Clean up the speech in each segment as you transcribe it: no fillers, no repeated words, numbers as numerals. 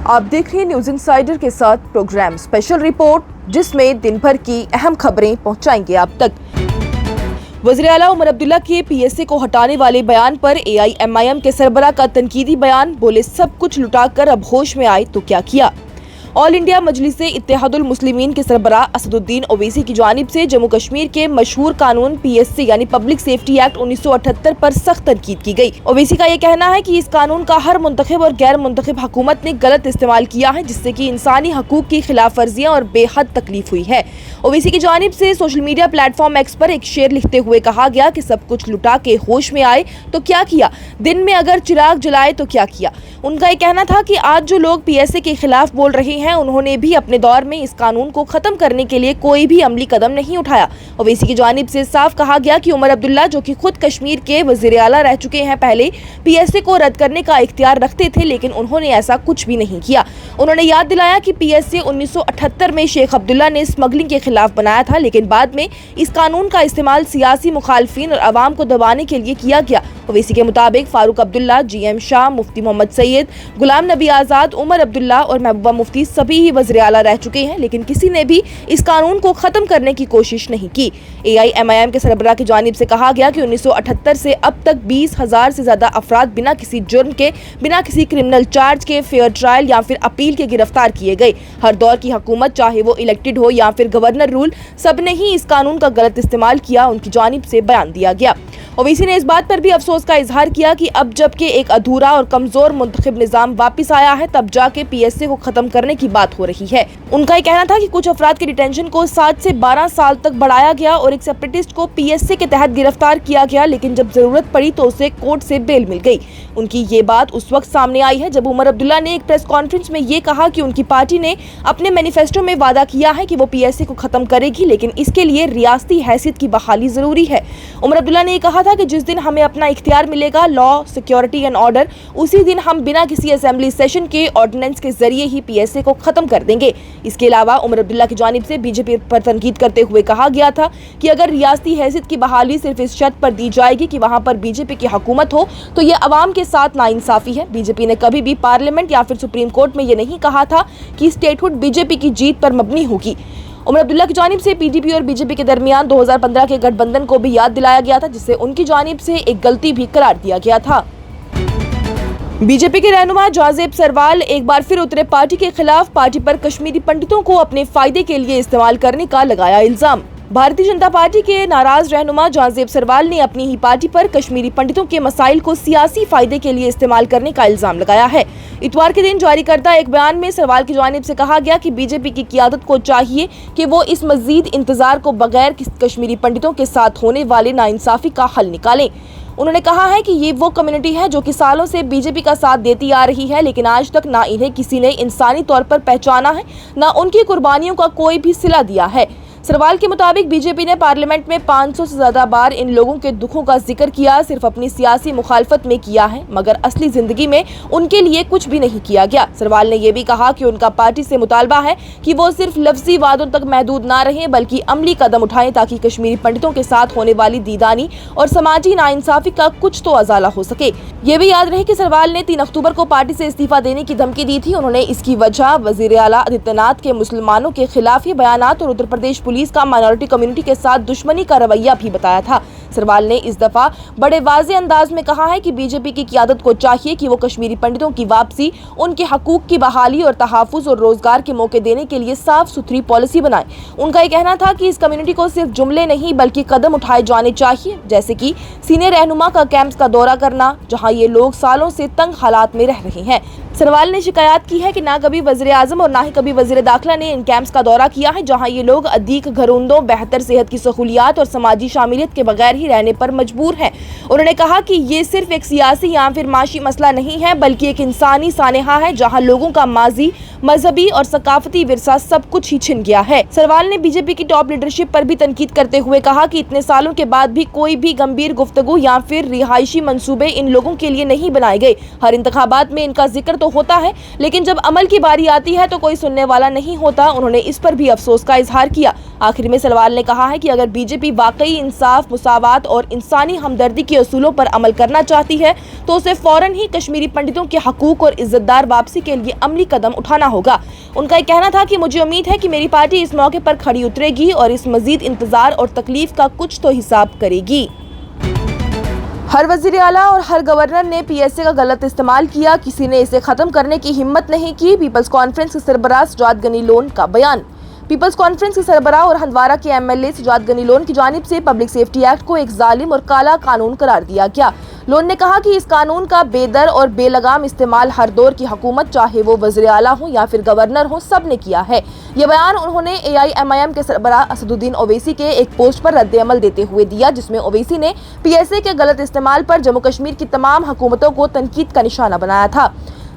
आप देख रहे हैं न्यूज इंसाइडर के साथ प्रोग्राम स्पेशल रिपोर्ट, जिसमें दिन भर की अहम खबरें पहुंचाएंगे आप तक। वज़ीर आला उमर अब्दुल्ला के पीएसए को हटाने वाले बयान पर एआईएमआईएम के सरबराह का तनकीदी बयान। बोले सब कुछ लुटाकर अब होश में आए तो क्या किया। ऑल इंडिया मजलिस इत्तेहादुल मुस्लिमीन के सरबराह असदुद्दीन ओवैसी की जानिब से जम्मू कश्मीर के मशहूर कानून पीएसए यानी पब्लिक सेफ्टी एक्ट 1978 पर सख्त तनकीद की गई। ओवैसी का ये कहना है कि इस कानून का हर मुंतखब और गैर मुंतखब हुकूमत ने गलत इस्तेमाल किया है, जिससे कि इंसानी हकूक की खिलाफ वर्जियां और बेहद तकलीफ हुई है। ओवैसी की जानिब से सोशल मीडिया प्लेटफॉर्म एक्स पर एक शेर लिखते हुए कहा गया कि सब कुछ लुटा के होश में आए तो क्या किया, दिन में अगर चिराग जलाए तो क्या किया। उनका ये कहना था कि आज जो लोग पीएसए के खिलाफ बोल रहे हैं, उन्होंने भी अपने दौर में इस कानून को खत्म करने के लिए कोई भी अमली कदम नहीं उठाया। ओवैसी की जानिब से साफ कहा गया कि उमर अब्दुल्ला, जो कि खुद कश्मीर के वज़ीर आला रह चुके हैं, पहले पीएसए को रद्द करने का इख्तियार रखते थे, लेकिन उन्होंने ऐसा कुछ भी नहीं किया। उन्होंने याद दिलाया कि पीएसए 1978 में शेख अब्दुल्ला ने स्मगलिंग के खिलाफ बनाया था, लेकिन बाद में इस कानून का इस्तेमाल सियासी मुखालफिन और अवाम को दबाने के लिए किया गया। ओवैसी के मुताबिक फारूक अब्दुल्ला, जीएम शाह, मुफ्ती मोहम्मद सैयद, गुलाम नबी आज़ाद, उमर अब्दुल्ला और महबूबा मुफ्ती सभी ही वज़ीर आला रह चुके हैं, लेकिन किसी ने भी इस कानून को खत्म करने की कोशिश नहीं की। एआईएमआईएम के सरबराह की जानिब से कहा गया कि 1978 से अब तक 20,000 से ज्यादा अफराद बिना किसी जुर्म के, बिना किसी क्रिमिनल चार्ज के, फेयर ट्रायल या फिर अपील के गिरफ्तार किए गए। हर दौर की हुकूमत, चाहे वो इलेक्टेड हो या फिर गवर्नर रूल, सब ने ही इस कानून का गलत इस्तेमाल किया, उनकी जानिब से बयान दिया गया। ओवैसी ने इस बात पर भी अफसोस का इजहार किया कि अब जबकि एक अधूरा और कमजोर मुंतखब निजाम वापिस आया है, तब जाके पीएसए को खत्म करने की बात हो रही है। उनका ये कहना था कि कुछ अफराद के डिटेंशन को 7 से 12 साल तक बढ़ाया गया और एक सेपरेटिस्ट को पीएसए के तहत गिरफ्तार किया गया, लेकिन जब जरूरत पड़ी तो उसे कोर्ट से बेल मिल गई। उनकी ये बात उस वक्त सामने आई है जब उमर अब्दुल्ला ने एक प्रेस कॉन्फ्रेंस में ये कहा कि उनकी पार्टी ने अपने मैनिफेस्टो में वादा किया है कि वो पीएसए को खत्म करेगी, लेकिन इसके लिए रियासती हैसियत की बहाली जरूरी है। उमर अब्दुल्ला ने कहा था कि जिस दिन हमें अपना इख्तियार मिलेगा, लॉ, सिक्योरिटी एंड ऑर्डर, उसी दिन हम बिना किसी असेंबली सेशन के ऑर्डिनेंस के जरिए ही पीएसए को खत्म कर देंगे। इसके अलावा उमर अब्दुल्ला की जानिब से बीजेपी पर तनकीद करते हुए कहा गया था कि अगर रियासती हैसियत की बहाली सिर्फ इस शर्त पर दी जाएगी कि वहां पर बीजेपी की हुकूमत हो, तो यह अवाम के साथ नाइंसाफी है। बीजेपी ने कभी भी पार्लियामेंट या फिर सुप्रीम कोर्ट में यह नहीं कहा था कि स्टेटहुड बीजेपी की जीत पर मबनी होगी। उमर अब्दुल्ला की जानिब से पीडीपी और बीजेपी के दरमियान 2015 के गठबंधन को भी याद दिलाया गया था, जिसे उनकी जानिब से एक गलती भी करार दिया गया था। बीजेपी के रहनुमा जाज़ेब सरवाल एक बार फिर उतरे पार्टी के खिलाफ। पार्टी पर कश्मीरी पंडितों को अपने फायदे के लिए इस्तेमाल करने का लगाया इल्जाम। भारतीय जनता पार्टी के नाराज रहनुमा जाज़ेब सरवाल ने अपनी ही पार्टी पर कश्मीरी पंडितों के मसाइल को सियासी फायदे के लिए इस्तेमाल करने का इल्जाम लगाया है। इतवार के दिन जारी करदा एक बयान में सरवाल की जानिब से कहा गया कि बीजेपी की क़ियादत को चाहिए कि वो इस मजीद इंतजार को बगैर कश्मीरी पंडितों के साथ होने वाले नाइंसाफी का हल निकालें। उन्होंने कहा है कि ये वो कम्युनिटी है जो कि सालों से बीजेपी का साथ देती आ रही है, लेकिन आज तक ना इन्हें किसी ने इंसानी तौर पर पहचाना है, ना उनकी कुर्बानियों का कोई भी सिला दिया है। सरवाल के मुताबिक बीजेपी ने पार्लियामेंट में 500 से ज्यादा बार इन लोगों के दुखों का जिक्र किया, सिर्फ अपनी सियासी मुखालफत में किया है, मगर असली जिंदगी में उनके लिए कुछ भी नहीं किया गया। सरवाल ने यह भी कहा कि उनका पार्टी से मुतालबा है कि वो सिर्फ लफ्जी वादों तक महदूद ना रहे, बल्कि अमली कदम उठाएं ताकि कश्मीरी पंडितों के साथ होने वाली दीदानी और समाजी नाइंसाफी का कुछ तो अजाला हो सके। ये भी याद रहे कि सरवाल ने 3 अक्टूबर को पार्टी से इस्तीफा देने की धमकी दी थी। उन्होंने इसकी वजह वज़ीर आला आदित्यनाथ के मुसलमानों के खिलाफ ये बयानात और उत्तर प्रदेश पुलिस का माइनॉरिटी कम्युनिटी के साथ दुश्मनी का रवैया भी बताया था। सरवाल ने इस दफा बड़े वाज़े अंदाज में कहा है कि बीजेपी की क़ियादत को चाहिए कि वो कश्मीरी पंडितों की वापसी, उनके हकूक की बहाली और तहफ़्फ़ुज़ और रोजगार के मौके देने के लिए साफ सुथरी पॉलिसी बनाए। उनका ये कहना था कि इस कम्युनिटी को सिर्फ जुमले नहीं बल्कि कदम उठाए जाने चाहिए, जैसे कि सीनियर रहनुमा का कैंप्स का दौरा करना, जहाँ ये लोग सालों से तंग हालात में रह रहे हैं। सरवाल ने शिकायत की है कि ना कभी वज़ीर आज़म और ना ही कभी वज़ीर दाखिला ने इन कैंप्स का दौरा किया है, जहाँ ये लोग अधिक घरोंदों, बेहतर सेहत की सहूलियात और समाजी शामिलियत के बगैर ही रहने पर मजबूर हैं। उन्होंने कहा कि ये सिर्फ एक सियासी या फिर माशी मसला नहीं है, बल्कि एक इंसानी सानेहा है, जहाँ लोगों का माजी, मजहबी और सकाफती विरसा सब कुछ ही छिन गया है। सरवाल ने बीजेपी की टॉप लीडरशिप पर भी तनकीद करते हुए कहा कि इतने सालों के बाद भी कोई भी गंभीर गुफ्तगू या फिर रिहायशी मंसूबे इन लोगों के लिए नहीं बनाए गए। हर इंतखाबात में इनका जिक्र तो होता है, लेकिन जब अमल की बारी आती है तो कोई सुनने वाला नहीं होता। उन्होंने इस पर भी अफसोस का इजहार किया। आखिर में सरवाल ने कहा है कि अगर बीजेपी वाकई इंसाफ, मुसावात مساوات اور انسانی ہمدردی کے اصولوں پر عمل کرنا چاہتی ہے تو اسے فوراً ہی کشمیری پنڈتوں کے حقوق اور عزت دار واپسی کے لیے عملی قدم اٹھانا ہوگا۔ ان کا یہ کہنا تھا کہ مجھے امید ہے کہ میری پارٹی اس موقع پر کھڑی اترے گی اور اس مزید انتظار اور تکلیف کا کچھ تو حساب کرے گی۔ ہر وزیر اعلیٰ اور ہر گورنر نے پی ایس اے کا غلط استعمال کیا، کسی نے اسے ختم کرنے کی ہمت نہیں کی۔ پیپلز کانفرنس کے سربراہ سجاد غنی لون کا بیان۔ پیپلز کانفرنس کے سربراہ اور ہندوارہ کے M L A Sajad Ghani Lone کی جانب سے پبلک سیفٹی ایکٹ کو ایک ظالم اور کالا قانون قرار دیا گیا۔ لون نے کہا کہ اس قانون کا بے در اور بے لگام استعمال ہر دور کی حکومت، چاہے وہ وزیر اعلیٰ ہوں یا پھر گورنر ہوں، سب نے کیا ہے۔ یہ بیان انہوں نے اے آئی ایم آئی ایم کے سربراہ اسد الدین اویسی کے ایک پوسٹ پر رد عمل دیتے ہوئے دیا، جس میں اویسی نے پی ایس اے کے غلط استعمال پر جموں کشمیر کی تمام حکومتوں کو تنقید کا نشانہ بنایا تھا۔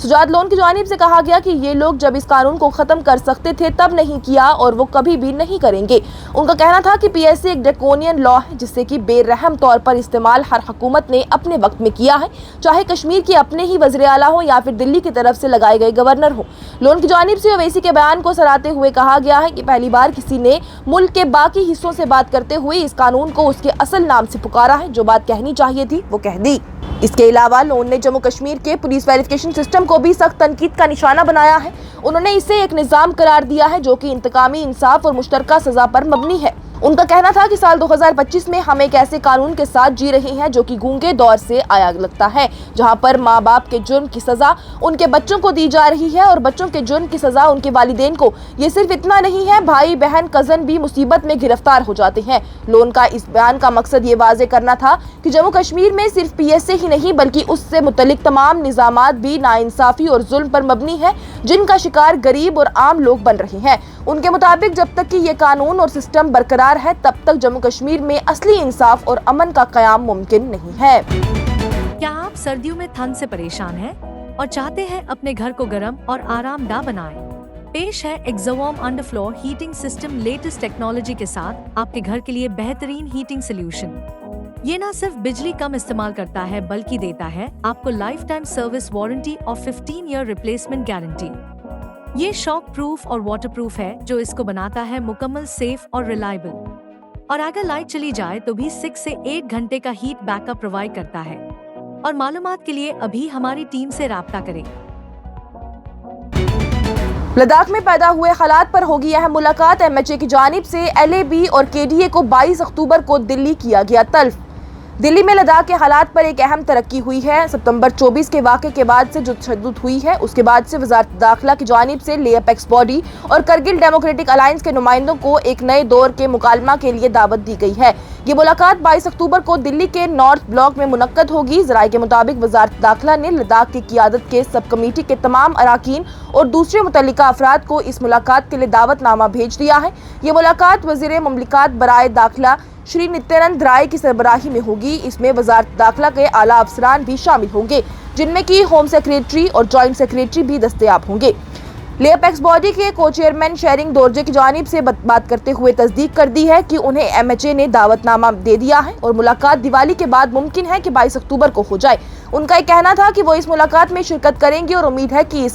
سجاد لون کی جانب سے کہا گیا کہ یہ لوگ جب اس قانون کو ختم کر سکتے تھے تب نہیں کیا اور وہ کبھی بھی نہیں کریں گے۔ ان کا کہنا تھا کہ پی ایس اے ایک ڈریکونین لا ہے جس سے کہ بے رحم طور پر استعمال ہر حکومت نے اپنے وقت میں کیا ہے، چاہے کشمیر کے اپنے ہی وزیر اعلیٰ ہوں یا پھر دلی کی طرف سے لگائے گئے گورنر ہوں۔ لون کی جانب سے اویسی کے بیان کو سراہتے ہوئے کہا گیا ہے کہ پہلی بار کسی نے ملک کے باقی حصوں سے بات کرتے ہوئے اس قانون کو اس کے اصل نام سے پکارا ہے، جو بات کہنی چاہیے تھی وہ کہہ دی۔ اس کے علاوہ لون نے جموں کشمیر کے پولیس ویریفیکیشن سسٹم کو بھی سخت تنقید کا نشانہ بنایا ہے۔ انہوں نے اسے ایک نظام قرار دیا ہے جو کہ انتقامی، انصاف اور مشترکہ سزا پر مبنی ہے۔ ان کا کہنا تھا کہ سال 2025 میں ہم ایک ایسے قانون کے ساتھ جی رہے ہیں جو کہ گونگے دور سے آیا لگتا ہے، جہاں پر ماں باپ کے جرم کی سزا ان کے بچوں کو دی جا رہی ہے اور بچوں کے جرم کی سزا ان کے والدین کو۔ یہ صرف اتنا نہیں ہے، بھائی بہن کزن بھی مصیبت میں گرفتار ہو جاتے ہیں۔ لون کا اس بیان کا مقصد یہ واضح کرنا تھا کہ جموں کشمیر میں صرف پی ایس اے ہی نہیں بلکہ اس سے متعلق تمام نظامات بھی ناانصافی اور ظلم پر مبنی ہے، جن کا شکار غریب اور عام لوگ بن رہے ہیں۔ ان کے مطابق جب تک کہ یہ قانون اور سسٹم برقرار ہے تب تک جموں کشمیر میں اصلی انصاف اور امن کا قیام ممکن نہیں ہے۔ کیا آپ سردیوں میں ٹھنڈ سے پریشان ہیں اور چاہتے ہیں اپنے گھر کو گرم اور آرام دہ بنائیں؟ پیش ہے ایکزووارم under floor heating system, latest technology کے ساتھ آپ کے گھر کے لیے بہترین ہیٹنگ سلیوشن۔ یہ نہ صرف بجلی کم استعمال کرتا ہے بلکہ دیتا ہے آپ کو لائف ٹائم سروس وارنٹی اور 15 ایئر ریپلیسمنٹ گارنٹی۔ یہ شاک پروف اور واٹر پروف ہے، جو اس کو بناتا ہے مکمل سیف اور ریلائبل، اور اگر لائٹ چلی جائے تو بھی 6 سے 8 گھنٹے کا ہیٹ بیک اپ پرووائڈ کرتا ہے۔ اور معلومات کے لیے ابھی ہماری ٹیم سے رابطہ کریں۔ لداخ میں پیدا ہوئے حالات پر ہوگی اہم ملاقات، ایم ایچ اے کی جانب سے ایل اے بی اور کے ڈی اے کو 22 اکتوبر کو دلی کیا گیا طلب۔ دلی میں لداخ کے حالات پر ایک اہم ترقی ہوئی ہے۔ ستمبر 24 کے واقعے کے بعد سے جو تشدد ہوئی ہے، اس کے بعد سے وزارت داخلہ کی جانب سے لے اپیکس باڈی اور کرگل ڈیموکریٹک الائنس کے نمائندوں کو ایک نئے دور کے مکالمہ کے لیے دعوت دی گئی ہے۔ یہ ملاقات 22 اکتوبر کو دلی کے نارتھ بلاک میں منعقد ہوگی۔ ذرائع کے مطابق وزارت داخلہ نے لداخ کی قیادت کے سب کمیٹی کے تمام اراکین اور دوسرے متعلقہ افراد کو اس ملاقات کے لیے دعوت نامہ بھیج دیا ہے۔ یہ ملاقات وزیر مملکت برائے داخلہ شری نتیانند رائے کی سربراہی میں ہوگی۔ اس میں وزارت داخلہ کے اعلیٰ افسران بھی شامل ہوں گے، جن میں کی ہوم سیکریٹری اور جوائنٹ سیکریٹری بھی دستیاب ہوں گے۔ لے اپیکس باڈی کے کو چیئرمین شیرنگ دورجے کی جانب سے بات کرتے ہوئے تصدیق کر دی ہے کہ انہیں ایم ایچ اے نے دعوت نامہ دے دیا ہے اور ملاقات دیوالی کے بعد ممکن ہے کہ 22 اکتوبر کو ہو جائے۔ ان کا یہ کہنا تھا کہ وہ اس ملاقات میں شرکت کریں گے اور امید ہے کہ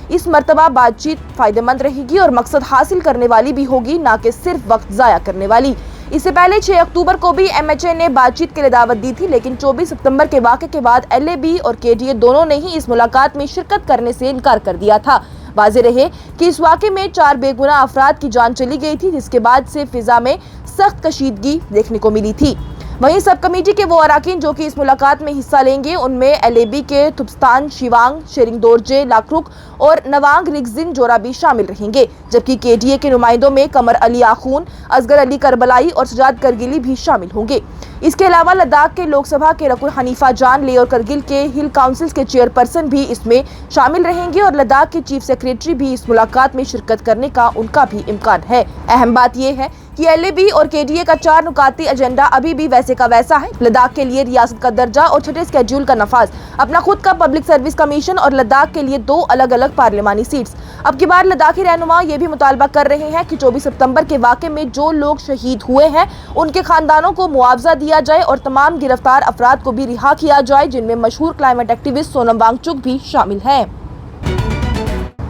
اس مرتبہ بات چیت فائدہ مند رہے گی اور مقصد حاصل کرنے والی بھی ہوگی، نہ کہ صرف وقت ضائع کرنے والی۔ اس سے پہلے 6 اکتوبر کو بھی ایم ایچ اے نے بات چیت کے لیے دعوت دی تھی، لیکن 24 ستمبر کے واقعے کے بعد ایل اے بی اور کے ڈی اے دونوں نے ہی اس ملاقات میں شرکت کرنے سے انکار کر دیا تھا۔ واضح رہے کہ اس واقعے میں 4 بے گناہ افراد کی جان چلی گئی تھی، جس کے بعد سے فضا میں سخت کشیدگی دیکھنے کو ملی تھی۔ وہیں سب کمیٹی کے وہ اراکین جو کہ اس ملاقات میں حصہ لیں گے، ان میں ایل اے بی کے تھپستان شیوانگ، شیرنگ دورجے لاکروک اور نوانگ ریگزن جورا بھی شامل رہیں گے، جبکہ کے ڈی اے کے نمائندوں میں قمر علی آخون، اصغر علی کربلائی اور سجاد کرگلی بھی شامل ہوں گے۔ اس کے علاوہ لداخ کے لوک سبھا کے رکن حنیفہ جان لے اور کرگل کے ہل کاؤنسلز کے چیئر پرسن بھی اس میں شامل رہیں گے اور لداخ کے چیف سیکریٹری بھی اس ملاقات میں شرکت کرنے کا ان کا بھی امکان ہے۔ اہم بات یہ ہے کہ ایل اے بی اور کے ڈی اے کا 4 نکاتی ایجنڈا ابھی بھی ویسے کا ویسا ہے۔ لداخ کے لیے ریاست کا درجہ اور چھٹے اسکیڈول کا نفاذ، اپنا خود کا پبلک سروس کمیشن اور لداخ کے لیے 2 الگ الگ پارلیمانی سیٹس۔ اب کی بار لداخی رہنما یہ بھی مطالبہ کر رہے ہیں کہ 24 ستمبر کے واقعے میں جو لوگ شہید ہوئے ہیں ان کے خاندانوں کو معاوضہ دیا جائے اور تمام گرفتار افراد کو بھی رہا کیا جائے، جن میں مشہور کلائمیٹ ایکٹیوسٹ سونم وانگچک بھی شامل ہیں۔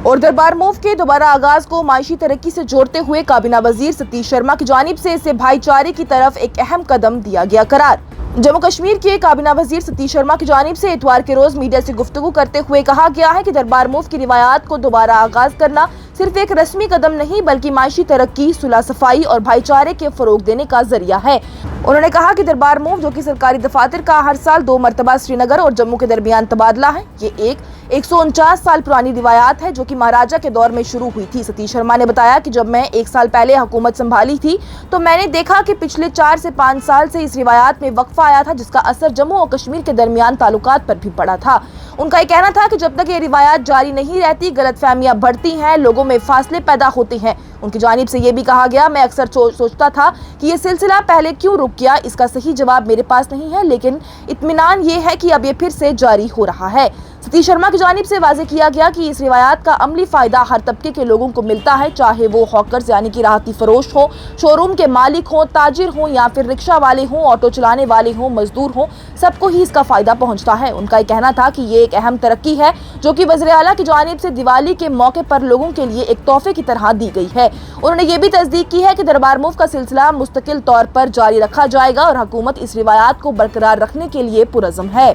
और दरबार मूव के दोबारा आगाज को माशी तरक्की से जोड़ते हुए काबीना वजीर सतीश शर्मा की जानिब से इसे भाईचारे की तरफ एक अहम कदम दिया गया करार। जम्मू कश्मीर के काबीना वजीर सतीश शर्मा की जानिब से इतवार के रोज मीडिया से गुफ्तगू करते हुए कहा गया है कि दरबार मूव की रिवायात को दोबारा आगाज करना सिर्फ एक रस्मी कदम नहीं बल्कि माशी तरक्की, सुलह सफाई और भाईचारे के फरोग देने का जरिया है। उन्होंने कहा कि दरबार मूव जो कि सरकारी दफातर का हर साल 2 मरतबा श्रीनगर और जम्मू के दरमियान तबादला है, ये एक 149 साल पुरानी रिवायात है जो कि महाराजा के दौर में शुरू हुई थी। सतीश शर्मा ने बताया कि जब मैं 1 साल पहले हुकूमत संभाली थी तो मैंने देखा कि पिछले 4 से 5 साल से इस रिवायात में वक्फा आया था, जिसका असर जम्मू और कश्मीर के दरमियान ताल्लुकात पर भी पड़ा था। उनका ये कहना था कि जब तक ये रिवायात जारी नहीं रहती गलतफहमियां बढ़ती हैं, लोगों में फासले पैदा होते हैं। उनकी जानिब से ये भी कहा गया, मैं अक्सर सोचता था कि ये सिलसिला पहले क्यों रुक गया, इसका सही जवाब मेरे पास नहीं है, लेकिन इत्मीनान ये है कि अब ये फिर से जारी हो रहा है। सतीश शर्मा की जानिब से वाज़ेह किया गया कि इस रिवायात का अमली फायदा हर तबके के लोगों को मिलता है, चाहे वो हॉकर्स यानी कि राहती फरोश हो, शोरूम के मालिक हो, ताजिर हो या फिर रिक्शा वाले हो, ऑटो चलाने वाले हो, मजदूर हो, सबको ही इसका फायदा पहुंचता है। उनका ये कहना था कि ये एक अहम तरक्की है जो कि वज़ीर आला की जानिब से दिवाली के मौके पर लोगों के लिए एक तोहफे की तरह दी गई है। उन्होंने ये भी तस्दीक की है कि दरबार मूव का सिलसिला मुस्तकिल तौर पर जारी रखा जाएगा और हुकूमत इस रिवायात को बरकरार रखने के लिए पुरज़्म है।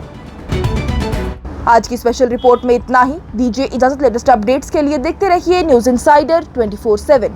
आज की स्पेशल रिपोर्ट में इतना ही। दीजिए इजाजत। लेटेस्ट अपडेट्स के लिए देखते रहिए न्यूज़ इंसाइडर 24/7।